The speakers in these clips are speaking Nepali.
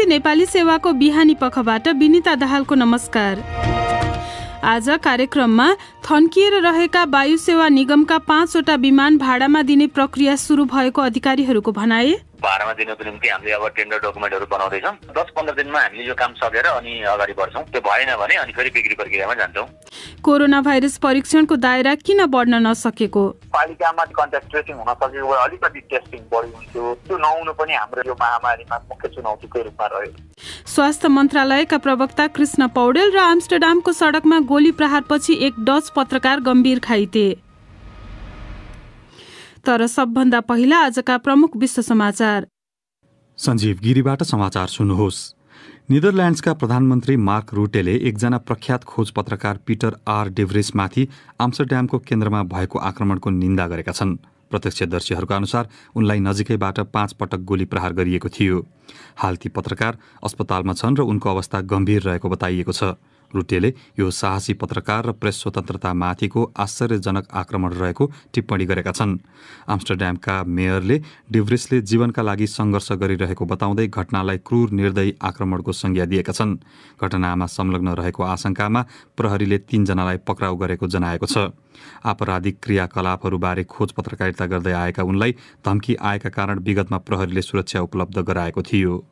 बीबीसी नेपाली सेवाको बिहानी पखबाट विनिता दाहालको नमस्कार। आज कार्यक्रममा थन्किएर रहेका वायु सेवा निगमका 5 वटा विमान भाडामा दिने प्रक्रिया सुरु भएको अधिकारीहरूको भनाई। भाडामा दिनको निम्ति हामीले अब टेन्डर डकुमेन्टहरू बनाउँदैछौँ। 10-15 दिनमा हामीले यो काम सकेर अनि अगाडि बढ्छौँ। त्यो भएन भने अनि फेरि बिक्री प्रक्रियामा जान्छौँ। कोरोना भाइरस परीक्षणको दायरा किन बढ्न नसकेको? पालिकामा कन्ट्याक्ट ट्रेसिङ हुन सकेको भए अलिकति टेस्टिङ बढी हुन्थ्यो। त्यो नहुनु पनि हाम्रो यो महामारीमा मुख्य चुनौतीको रूपमा रह्यो। स्वास्थ्य मन्त्रालयका प्रवक्ता कृष्ण पौडेल र आम्स्टरडामको सडकमा गोली प्रहारपछि एक डच पत्रकार गम्भीर घाइते। तर सबभन्दा पहिला आजका प्रमुख विश्व समाचार। सञ्जीव गिरीबाट समाचार सुन्नुहोस्। नेदरल्यान्ड्सका प्रधानमन्त्री मार्क रुटेले एकजना प्रख्यात खोज पत्रकार पीटर आर डेभ्रेसमाथि आम्स्टरड्यामको केन्द्रमा भएको आक्रमणको निन्दा गरेका छन्। प्रत्यक्षदर्शीहरूका अनुसार उनलाई नजिकैबाट 5 पटक गोली प्रहार गरिएको थियो। हाल ती पत्रकार अस्पतालमा छन् र उनको अवस्था गम्भीर रहेको बताइएको छ। रुटेले यो साहसी पत्रकार र प्रेस स्वतन्त्रतामाथिको आश्चर्यजनक आक्रमण रहेको टिप्पणी गरेका छन्। आम्स्टरड्यामका मेयरले डेभ्रेसले जीवनका लागि सङ्घर्ष गरिरहेको बताउँदै घटनालाई क्रूर निर्दयी आक्रमणको संज्ञा दिएका छन्। घटनामा संलग्न रहेको आशंकामा प्रहरीले 3 जनालाई पक्राउ गरेको जनाएको छ। आपराधिक क्रियाकलापहरूबारे खोज पत्रकारिता गर्दै आएका उनलाई धम्की आएका कारण विगतमा प्रहरीले सुरक्षा उपलब्ध गराएको थियो।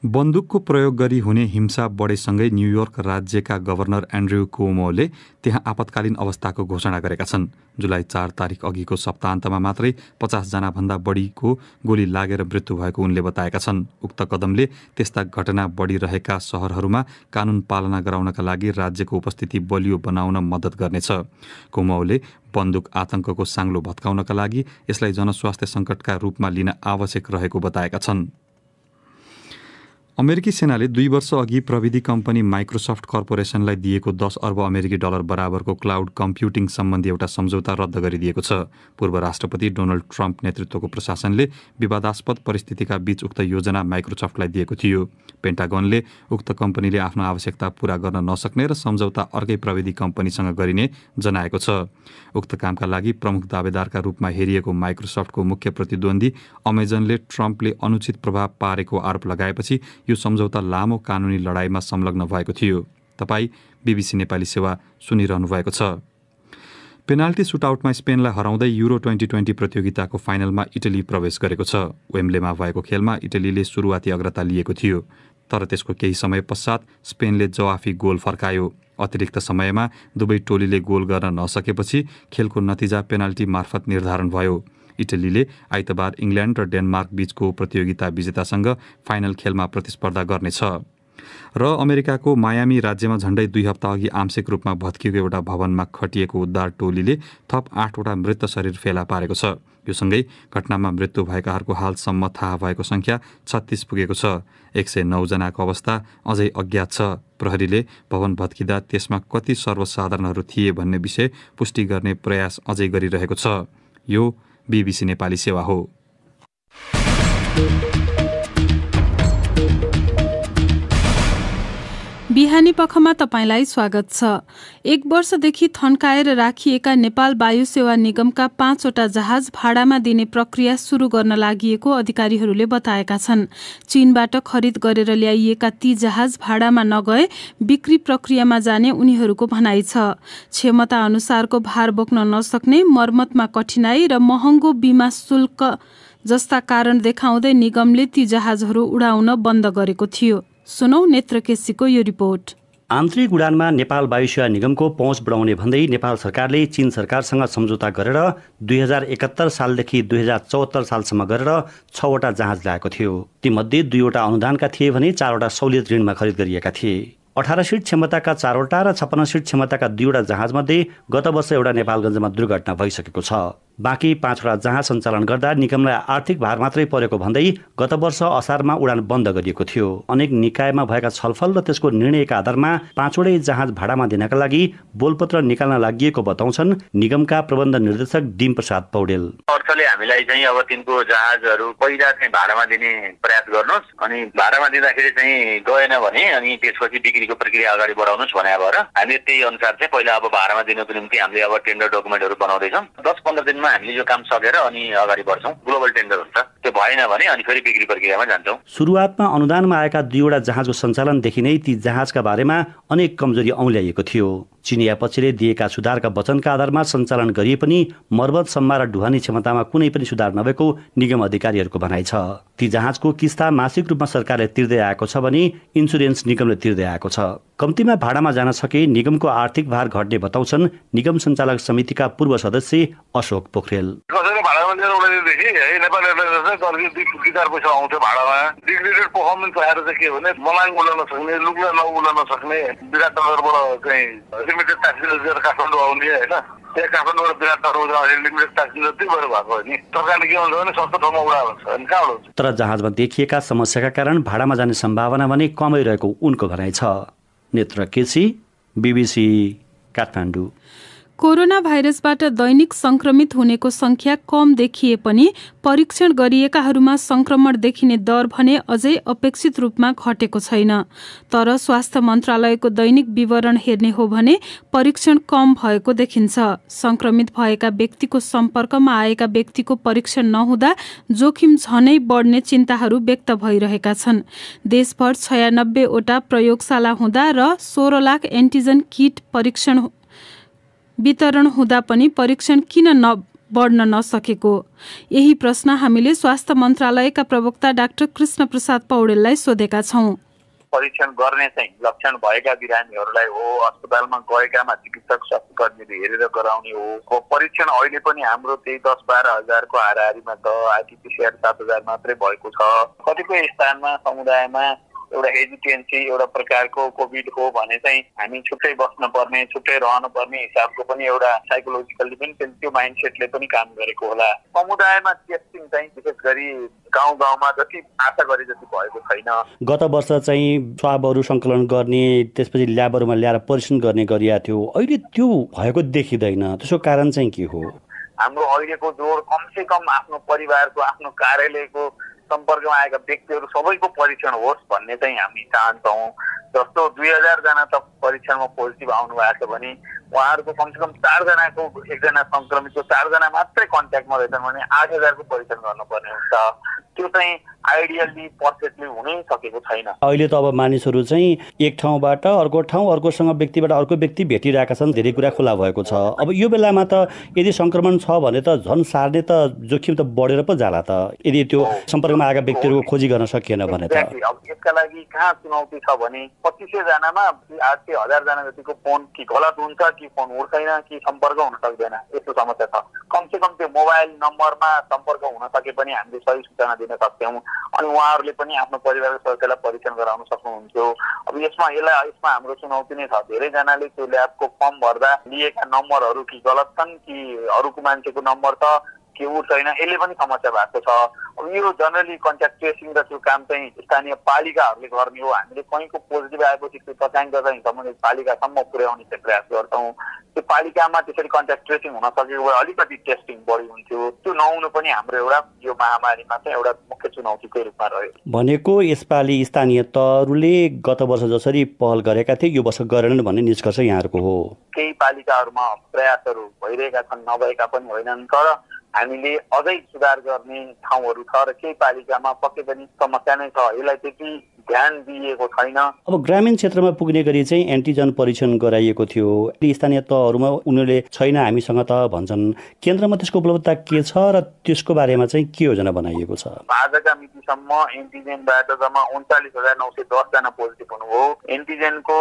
बन्दुकको प्रयोग गरी हुने हिंसा बढेसँगै न्युयोर्क राज्यका गभर्नर एन्ड्रयू कुओमोले त्यहाँ आपतकालीन अवस्थाको घोषणा गरेका छन्। जुलाई 4 तारिक अघिको सप्ताहन्तमा मात्रै 50 जनाभन्दा बढीको गोली लागेर मृत्यु भएको उनले बताएका छन्। उक्त कदमले त्यस्ता घटना बढिरहेका शहरहरूमा कानून पालना गराउनका लागि राज्यको उपस्थिति बलियो बनाउन मद्दत गर्नेछ। कुओमोले बन्दुक आतंकको साङ्लो भत्काउनका लागि यसलाई जनस्वास्थ्य सङ्कटका रूपमा लिन आवश्यक रहेको बताएका छन्। अमेरिकी सेनाले 2 वर्ष अघि प्रविधि कम्पनी माइक्रोसफ्ट कर्पोरेसनलाई दिएको 10 अर्ब अमेरिकी डलर बराबरको क्लाउड कम्प्युटिङ सम्बन्धी एउटा सम्झौता रद्द गरिदिएको छ। पूर्व राष्ट्रपति डोनाल्ड ट्रम्प नेतृत्वको प्रशासनले विवादास्पद परिस्थितिका बीच उक्त योजना माइक्रोसफ्टलाई दिएको थियो। पेन्टागनले उक्त कम्पनीले आफ्नो आवश्यकता पूरा गर्न नसक्ने र सम्झौता अर्कै प्रविधि कम्पनीसँग गरिने जनाएको छ। उक्त कामका लागि प्रमुख दावेदारका रूपमा हेरिएको माइक्रोसफ्टको मुख्य प्रतिद्वन्दी अमेजनले ट्रम्पले अनुचित प्रभाव पारेको आरोप लगाएपछि यो सम्झौता लामो कानुनी लडाईँमा संलग्न भएको थियो। तपाईँ बीबीसी नेपाली सेवा सुनिरहनु भएको छ। पेनाल्टी सुटआउटमा स्पेनलाई हराउँदै युरो 2020 प्रतियोगिताको फाइनलमा इटली प्रवेश गरेको छ। वेम्ब्लेमा भएको खेलमा इटलीले सुरुवाती अग्रता लिएको थियो, तर त्यसको केही समय पश्चात स्पेनले जवाफी गोल फर्कायो। अतिरिक्त समयमा दुवै टोलीले गोल गर्न नसकेपछि खेलको नतिजा पेनाल्टी मार्फत निर्धारण भयो। इटलीले आइतबार इङ्ल्यान्ड र डेनमार्क बीचको प्रतियोगिता विजेतासँग फाइनल खेलमा प्रतिस्पर्धा गर्नेछ। र अमेरिकाको मायामी राज्यमा झण्डै 2 हप्ता अघि आंशिक रूपमा भत्किएको एउटा भवनमा खटिएको उद्धार टोलीले थप 8 वटा मृत शरीर फेला पारेको छ। यो सँगै घटनामा मृत्यु भएकाहरूको हालसम्म थाहा भएको संख्या 36 पुगेको छ। 109 जनाको अवस्था अझै अज्ञात छ। प्रहरीले भवन भत्किँदा त्यसमा कति सर्वसाधारणहरू थिए भन्ने विषय पुष्टि गर्ने प्रयास अझै गरिरहेको छ। यो बीबीसी नेपाली सेवा हो। बिहानी पखमा तपाईंलाई स्वागत छ। 1 वर्षदेखि थन्काएर राखिएका नेपाल वायु सेवा निगमका 5 वटा जहाज भाडामा दिने प्रक्रिया सुरु गर्न लागिएको अधिकारीहरूले बताएका छन्। चीनबाट खरिद गरेर ल्याइएका ती जहाज भाडामा नगए बिक्री प्रक्रियामा जाने उनीहरूको भनाइ छ। क्षमता अनुसारको भार बोक्न नसक्ने, मर्मतमा कठिनाई र महँगो बीमा शुल्क जस्ता कारण देखाउँदै निगमले ती जहाजहरू उडाउन बन्द गरेको थियो। सुनौ नेत्र केसीको यो रिपोर्ट। आन्तरिक उडानमा नेपाल वायुसेवा निगमको पहुँच बढाउने भन्दै नेपाल सरकारले चीन सरकारसँग सम्झौता गरेर 2071 सालदेखि 2074 सालसम्म गरेर 6 वटा जहाज ल्याएको थियो। तीमध्ये 2 वटा अनुदानका थिए भने 4 वटा सहुलियत ऋणमा खरिद गरिएका थिए। 18 सिट क्षमताका 4 वटा र 56 सिट क्षमताका 2 वटा जहाजमध्ये गत वर्ष एउटा नेपालगञ्जमा दुर्घटना भइसकेको छ। बाँकी 5 वटा जहाज सञ्चालन गर्दा निगमलाई आर्थिक भार मात्रै परेको भन्दै गत वर्ष असारमा उडान बन्द गरिएको थियो। अनेक निकायमा भएका छलफल र त्यसको निर्णयका आधारमा 5 वटै जहाज भाडामा दिनका लागि बोलपत्र निकाल्न लागि बताउँछन् निगमका प्रबन्ध निर्देशक डिम प्रसाद पौडेल। अर्थले हामीलाई चाहिँ अब तिनको जहाजहरू पहिला चाहिँ भाडामा दिने प्रयास गर्नुहोस्, अनि भाडामा दिँदाखेरि चाहिँ गएन भने अनि त्यसपछि बिक्रीको प्रक्रिया अगाडि बढाउनुहोस् भने भएर हामीले त्यही अनुसार चाहिँ पहिला अब भाडामा दिनको निम्ति हामीले अब टेन्डर डकुमेन्टहरू बनाउँदैछौँ। 10-15 दिनमा समयमा हामीले यो काम सकेर अनि अगाडि बढ्छौँ। ग्लोबल टेन्डर हुन्छ, त्यो भएन भने अनि फेरि बिक्री प्रक्रियामा जान्छौँ। सुरुवातमा अनुदानमा आएका 2वटा जहाजको सञ्चालनदेखि नै ती जहाजका बारेमा अनेक कमजोरी औँल्याइएको थियो। चिनिया पक्षले दिएका सुधारका वचनका आधारमा सञ्चालन गरिए पनि मर्मत सम्मा र ढुवानी क्षमतामा कुनै पनि सुधार नभएको निगम अधिकारीहरूको भनाइ छ। ती जहाजको किस्ता मासिक रूपमा सरकारले तिर्दै आएको छ भने इन्सुरेन्स निगमले तिर्दै आएको छ। कम्तीमा भाडामा जान सके निगमको आर्थिक भार घट्ने बताउँछन् निगम सञ्चालक समितिका पूर्व सदस्य अशोक पोखरेल। कसैले भाडामा लिएर उडाइदिएदेखि नेपाल एयरलाइन्स चाहिँ करिब 2-4 पैसा आउँथ्यो भाडामा। डिग्रेडेड पर्फर्मेन्स आएर चाहिँ के भने मलाङ उड्न नसक्ने, लुग्ला नउड्न नसक्ने, विराटनगरबाट चाहिँ लिमिटेड प्यासेन्जर लिएर काठमाडौँ आउने होइन, त्यहाँ काठमाडौँबाट विराटनगर जाँदाखेरि लिमिटेड प्यासेन्जर त्यही भएर भएको हो नि। सरकारले के भन्छ भने सस्तो ठाउँमा उडाल्छ अनि कहाँबाट हुन्छ। तर जहाजमा देखिएका समस्याका कारण भाडामा जाने सम्भावना भने कमै रहेको उनको भनाइ छ। नेत्र केसी, BBC, काठमाडौँ। कोरोना भाइरसबाट दैनिक संक्रमित हुनेको संख्या कम देखिए पनि परीक्षण गरिएकाहरूमा संक्रमण देखिने दर भने अझै अपेक्षित रूपमा घटेको छैन। तर स्वास्थ्य मन्त्रालयको दैनिक विवरण हेर्ने हो भने परीक्षण कम भएको देखिन्छ। संक्रमित भएका व्यक्तिको सम्पर्कमा आएका व्यक्तिको परीक्षण नहुँदा जोखिम झनै बढ्ने चिन्ताहरू व्यक्त भइरहेका छन्। देशभर 96वटा प्रयोगशाला हुँदा र 16 लाख एन्टिजन किट परीक्षण वितरण हुँदा पनि परीक्षण किन बढ्न नसकेको? यही प्रश्न हामीले स्वास्थ्य मन्त्रालयका प्रवक्ता डाक्टर कृष्ण प्रसाद पौडेललाई सोधेका छौं। परीक्षण गर्ने चाहिँ लक्षण भएका बिरामीहरूलाई हो, अस्पतालमा गएकामा चिकित्सक स्वास्थ्य कर्मीले हेरेर गराउने हो। परीक्षण अहिले पनि हाम्रो त्यही 10-12 हजारको हाराहारीमा छ। आरटीपीसीआर 7,000 मात्रै भएको छ। कतिपय स्थानमा समुदायमा एउटा हेजिटेन्सी, एउटा प्रकारको कोभिड हो भने चाहिँ हामी छुट्टै बस्न पर्ने, छुट्टै रहनु पर्ने हिसाबको पनि एउटा साइकोलोजिकल्ली पनि त्यो माइन्डसेटले पनि काम गरेको होला। समुदायमा टेस्टिङ चाहिँ विशेष गरी गाउँमा जति आशा गरे जति भएको छैन। गत वर्ष चाहिँ स्वाबहरू सङ्कलन गर्ने, त्यसपछि ल्याबहरूमा ल्याएर परीक्षण गर्ने गरिएको थियो। अहिले त्यो भएको देखिँदैन। त्यसको कारण चाहिँ के हो? हाम्रो अहिलेको जोड कमसे कम आफ्नो परिवारको, आफ्नो कार्यालयको सम्पर्कमा आएका व्यक्तिहरू सबैको परीक्षण होस् भन्ने चाहिँ हामी चाहन्छौँ। जस्तो 2000 जना त परीक्षणमा पोजिटिभ आउनु भएको छ भने उहाँहरूको कमसेकम 4 जनाको, एकजना सङ्क्रमितको 4 जना मात्रै कन्ट्याक्टमा रहेछन् भने 8000 को परीक्षण गर्नुपर्ने हुन्छ। त्यो चाहिँ आइडियल्ली पर्फेक्टली हुनै सकेको छैन। अहिले त अब मानिसहरू चाहिँ एक ठाउँबाट अर्को ठाउँ, अर्कोसँग व्यक्तिबाट अर्को व्यक्ति भेटिरहेका छन्। धेरै कुरा खुला भएको छ। अब यो बेलामा त यदि सङ्क्रमण छ भने त झन् सार्ने त जोखिम त बढेर पो जाला त, यदि त्यो सम्पर्कमा आएका व्यक्तिहरूको खोजी गर्न सकिएन भने त। अब यसका लागि कहाँ चुनौती छ भने 2500 जनामा 800-1000 जना जतिको फोन कि गलत हुन्छ, कि फोन उठ्दैन, कि सम्पर्क हुन सक्दैन, यस्तो समस्या छ। कमसेकम त्यो मोबाइल नम्बरमा सम्पर्क हुन सके पनि हामीले सही सूचना दिन सक्छौँ अनि उहाँहरूले पनि आफ्नो परिवारको सदस्यलाई परीक्षण गराउन सक्नुहुन्थ्यो। अब यसमा हाम्रो चुनौती नै छ। धेरैजनाले त्यो ल्याबको फर्म भर्दा लिएका नम्बरहरू कि गलत छन् कि अरूको मान्छेको नम्बर छ कि उठ्दैन, यसले पनि समस्या भएको छ। अब यो जनरली कन्ट्याक्ट ट्रेसिङ र त्यो काम चाहिँ स्थानीय पालिकाहरूले गर्ने हो। हामीले कहीँको पोजिटिभ आएपछि त्यो तथ्याङ्क चाहिँ सम्बन्धित पालिकासम्म पुर्याउने चाहिँ प्रयास गर्छौँ। त्यो पालिकामा त्यसरी कन्ट्याक्ट ट्रेसिङ हुन सकेको भए अलिकति टेस्टिङ बढी हुन्थ्यो। त्यो नहुनु पनि हाम्रो एउटा यो महामारीमा चाहिँ एउटा मुख्य चुनौतीकै रूपमा रह्यो। भनेको यसपालि स्थानीय तहहरूले गत वर्ष जसरी पहल गरेका थिए यो वर्ष गरेनन् भन्ने निष्कर्ष यहाँहरूको हो? केही पालिकाहरूमा प्रयासहरू भइरहेका छन्, नभएका पनि होइनन्। तर हामीले अझै सुधार गर्ने ठाउँहरू छ र केही पालिकामा पक्कै पनि समस्या नै छ। यसलाई त्यति ध्यान दिइएको छैन। अब ग्रामीण क्षेत्रमा पुग्ने गरी चाहिँ एन्टिजन परीक्षण गराइएको थियो। स्थानीय तहहरूमा उनीहरूले छैन हामीसँग त भन्छन्। केन्द्रमा त्यसको उपलब्धता के छ र त्यसको बारेमा चाहिँ के योजना बनाइएको छ? आजका मितिसम्म एन्टिजेनबाट जम्मा 39,910 जना पोजिटिभ हुनुभयो। एन्टिजेनको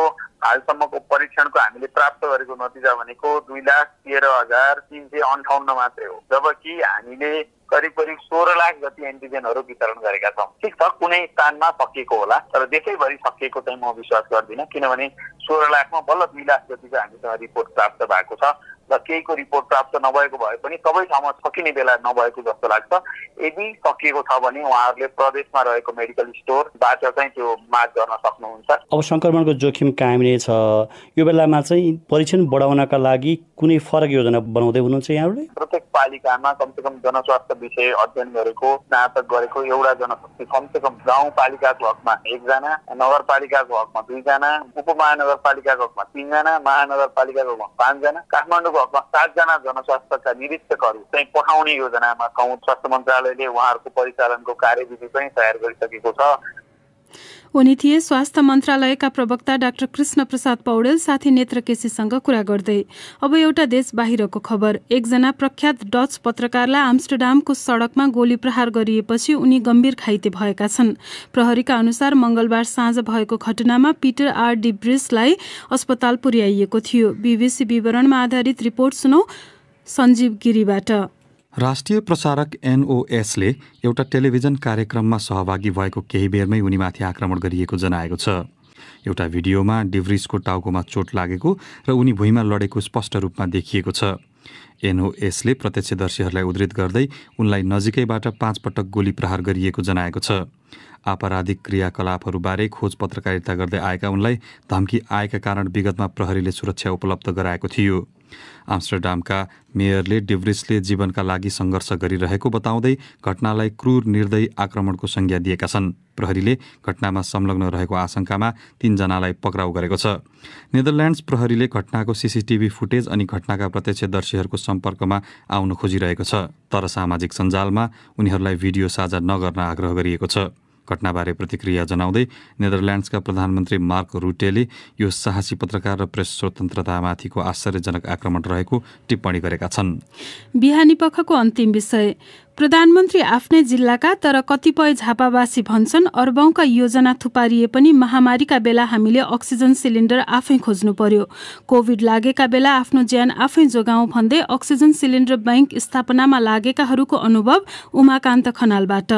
हालसम्मको परीक्षणको हामीले प्राप्त गरेको नतिजा भनेको 2,13,358 मात्रै हो, जबकि हामीले करिब 16 लाख जति एन्टिजेनहरू वितरण गरेका छौँ। ठिक छ, कुनै स्थानमा सकिएको होला, तर देशैभरि सकिएको चाहिँ म विश्वास गर्दिनँ। किनभने 16 लाखमा बल्ल 2 लाख जतिको हामीसँग रिपोर्ट प्राप्त भएको छ र केहीको रिपोर्ट प्राप्त नभएको भए पनि सबै ठाउँमा सकिने बेला नभएको जस्तो लाग्छ। यदि सकिएको छ भने उहाँहरूले प्रदेशमा रहेको मेडिकल स्टोरबाट चाहिँ त्यो माग गर्न सक्नुहुन्छ। अब सङ्क्रमणको जोखिम कायम नै छ। यो बेलामा चाहिँ परीक्षण बढाउनका लागि कुनै फरक योजना बनाउँदै हुनुहुन्छ यहाँहरूले? प्रत्येक पालिकामा कमसेकम जनस्वास्थ्य विषय अध्ययन गरेको, स्नातक गरेको एउटा जनशक्ति कमसेकम गाउँपालिकाको हकमा 1 जना, नगरपालिकाको हकमा 2 जना, उपमहानगरपालिकाको हकमा 3 जना, महानगरपालिकाको हकमा 5 जना, काठमाडौँको लगभग 7 जना जनस्वास्थ्यका निरीक्षकहरू चाहिँ पठाउने योजनामा छौँ। स्वास्थ्य मन्त्रालयले उहाँहरूको परिचालनको कार्यविधि पनि तयार गरिसकेको छ। उनी थिए स्वास्थ्य मन्त्रालयका प्रवक्ता डाक्टर कृष्ण प्रसाद पौडेल साथी नेत्र केसीसँग कुरा गर्दै। अब एउटा देश बाहिरको खबर। एकजना प्रख्यात डच पत्रकारलाई आम्स्टरडामको सडकमा गोली प्रहार गरिएपछि उनी गम्भीर घाइते भएका छन्। प्रहरीका अनुसार मंगलबार साँझ भएको घटनामा पीटर आर डी ब्रिसलाई अस्पताल पुर्याइएको थियो। बीबीसी विवरणमा आधारित रिपोर्ट सुनौ सञ्जीव गिरीबाट। राष्ट्रिय प्रसारक एनओएसले एउटा टेलिभिजन कार्यक्रममा सहभागी भएको केही बेरमै उनीमाथि आक्रमण गरिएको जनाएको छ। एउटा भिडियोमा डिभ्रिसको टाउकोमा चोट लागेको र उनी भुइँमा लडेको स्पष्ट रूपमा देखिएको छ। एनओएसले प्रत्यक्षदर्शीहरूलाई उद्धृत गर्दै उनलाई नजिकैबाट 5 पटक गोली प्रहार गरिएको जनाएको छ। आपराधिक क्रियाकलापहरूबारे खोज पत्रकारिता गर्दै आएका उनलाई धम्की आएका कारण विगतमा प्रहरीले सुरक्षा उपलब्ध गराएको थियो। आम्स्टरडामका मेयरले डिभ्रिसले जीवनका लागि सङ्घर्ष गरिरहेको बताउँदै घटनालाई क्रूर निर्दयी आक्रमणको संज्ञा दिएका छन्। प्रहरीले घटनामा संलग्न रहेको आशंकामा 3 जनालाई पक्राउ गरेको छ। नेदरल्यान्ड्स प्रहरीले घटनाको सीसीटीभी फुटेज अनि घटनाका प्रत्यक्षदर्शीहरूको सम्पर्कमा आउन खोजिरहेको छ, तर सामाजिक सञ्जालमा उनीहरूलाई भिडियो साझा नगर्न आग्रह गरिएको छ। घटनाबारे प्रतिक्रिया जनाउँदै नेदरल्यान्ड्सका प्रधानमन्त्री मार्क रुटेले यो साहसी पत्रकार र प्रेस स्वतन्त्रतामाथिको आश्चर्यजनक आक्रमण रहेको टिप्पणी गरेका छन्। बिहानी पखको अन्तिम विषय। प्रधानमन्त्री आफ्नै जिल्लाका तर कतिपय झापावासी भन्छन् अर्बौंका योजना थुपारिए पनि महामारीका बेला हामीले अक्सिजन सिलिन्डर आफै खोज्नु पर्यो। कोभिड लागेका बेला आफ्नो ज्यान आफै जोगाउँ भन्दै अक्सिजन सिलिन्डर बैंक स्थापनामा लागेकाहरूको अनुभव उमाकान्त खनालबाट।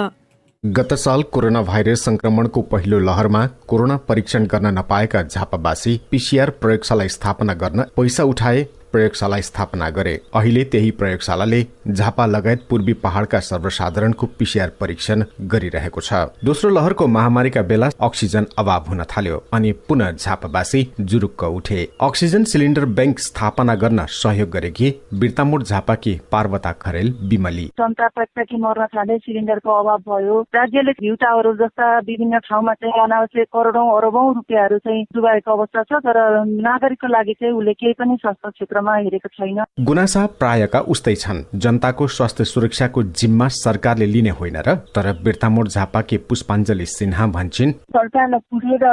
गत साल कोरोना भाइरस संक्रमणको पहिलो लहरमा कोरोना परीक्षण गर्न नपाएका झापावासी पीसीआर प्रयोगशाला स्थापना गर्न पैसा उठाए, प्रयोगशाला स्थापना गरे। अहिले त्यही प्रयोगशालाले झापा लगायत पूर्वी पहाड़का सर्वसाधारणको पीसीआर परीक्षण गरिरहेको छ। दोस्रो लहरको महामारीका बेला अक्सिजन अभाव हुन थाल्यो अनि पुनः झापावासी जुरुक्क उठे। अक्सिजन सिलिन्डर बैंक स्थापना गर्न सहयोग गरेकी बिर्तामोड झापाकी पार्वता खरेल बिमली। जनता पक्षकी मर्न थाले, सिलिन्डरको अभाव भयो। राज्यले भ्यू टावर जस्ता विभिन्न ठाउँमा चाहिँ अनावश्यक करोडौं अरबौं रुपियाँहरू चाहिँ डुबाएको अवस्था छ, तर नागरिकको लागि चाहिँ उसले केही पनि स्वास्थ्य क्षेत्रमा हेरेको छैन। गुनासा प्रायका उस्तै छन्। जनताको स्वास्थ्य सुरक्षाको जिम्मा सरकारले लिने होइन र, तर बिर्तामोड झापाकी पुष्पाञ्जली सिन्हा भन्छन् सरकारलाई पुगेर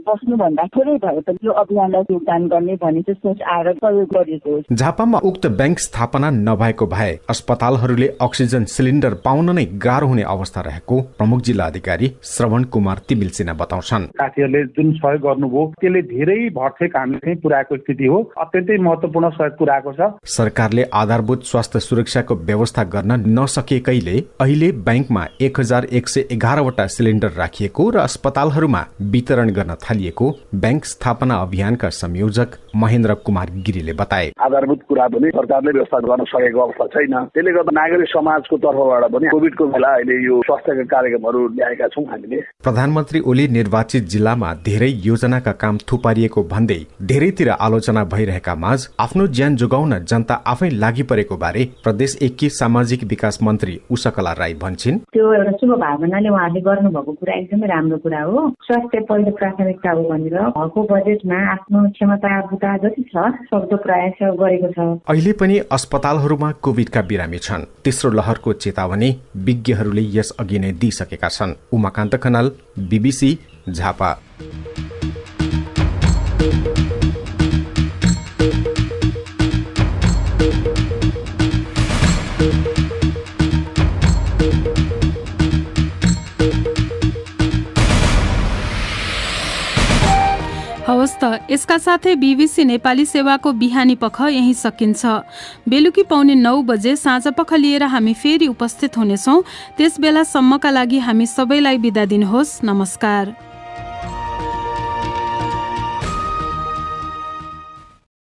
बस्नु भन्दा थोरै भए पनि यो अभियानलाई योगदान गर्ने भन्ने चाहिँ सोच आएर प्रयोग गरिएको हो। झापामा उक्त बैंक स्थापना नभएको भए अस्पतालहरूले अक्सिजन सिलिन्डर पाउन नै गाह्रो हुने अवस्था रहेको प्रमुख जिल्ला अधिकारी श्रवण कुमार तिमिल सिन्हा बताउँछन्। साथीहरूले जुन सहयोग गर्नुभयो त्यसले धेरै भरसक हामीले चाहिँ पुर्याएको स्थिति हो। अत्यन्तै महत्त्वपूर्ण सहयोग पुर्याएको छ। सरकारले आधारभूत स्वास्थ्य सुरक्षाको व्यवस्था गर्न नसकेकैले अहिले बैंकमा 1111 वटा सिलिन्डर राखिएको र अस्पतालहरूमा वितरण गर्न थालिएको बैंक स्थापना अभियानका संयोजक महेन्द्र कुमार गिरीले बताए। आधारभूत कुरा पनि सरकारले व्यवस्था गर्न सकेको अवस्था छैन। त्यसले गर्दा नागरिक समाजको तर्फबाट पनि कोभिडको बेला अहिले यो स्वास्थ्यका कार्यक्रमहरू ल्याएका छौँ हामीले। प्रधानमन्त्री ओली निर्वाचित जिल्लामा धेरै योजनाका काम थुपारिएको भन्दै धेरैतिर आलोचना भइरहेका माझ आफ्नो ज्यान जोगाउन जनता आफै लागि परेको बारे प्रदेश एकी सामाजिक विकास मन्त्री उषाकला राई भन्छन्। त्यो एउटा शुभ भावनाले उहाँले गर्नुभएको कुरा एकदमै राम्रो कुरा हो। स्वास्थ्य पहिलो प्राथमिकता हो भनेर भएको बजेटमा आफ्नो क्षमता बुता जति छ सक्दो प्रयास गरेको छ। अहिले पनि अस्पतालहरूमा कोभिडका बिरामी छन्। तेस्रो लहरको चेतावनी विज्ञहरूले यस अघि नै दिइसकेका छन्। उमाकान्त खनाल, बीबीसी, झापा। हवस् त, यसका साथै बीबीसी नेपाली सेवाको बिहानी पख यही सकिन्छ। बेलुकी 9:15 बजे साँझ पख लिएर हामी फेरि उपस्थित हुनेछौँ। त्यस बेलासम्मका लागि हामी सबैलाई बिदा दिनुहोस्। नमस्कार।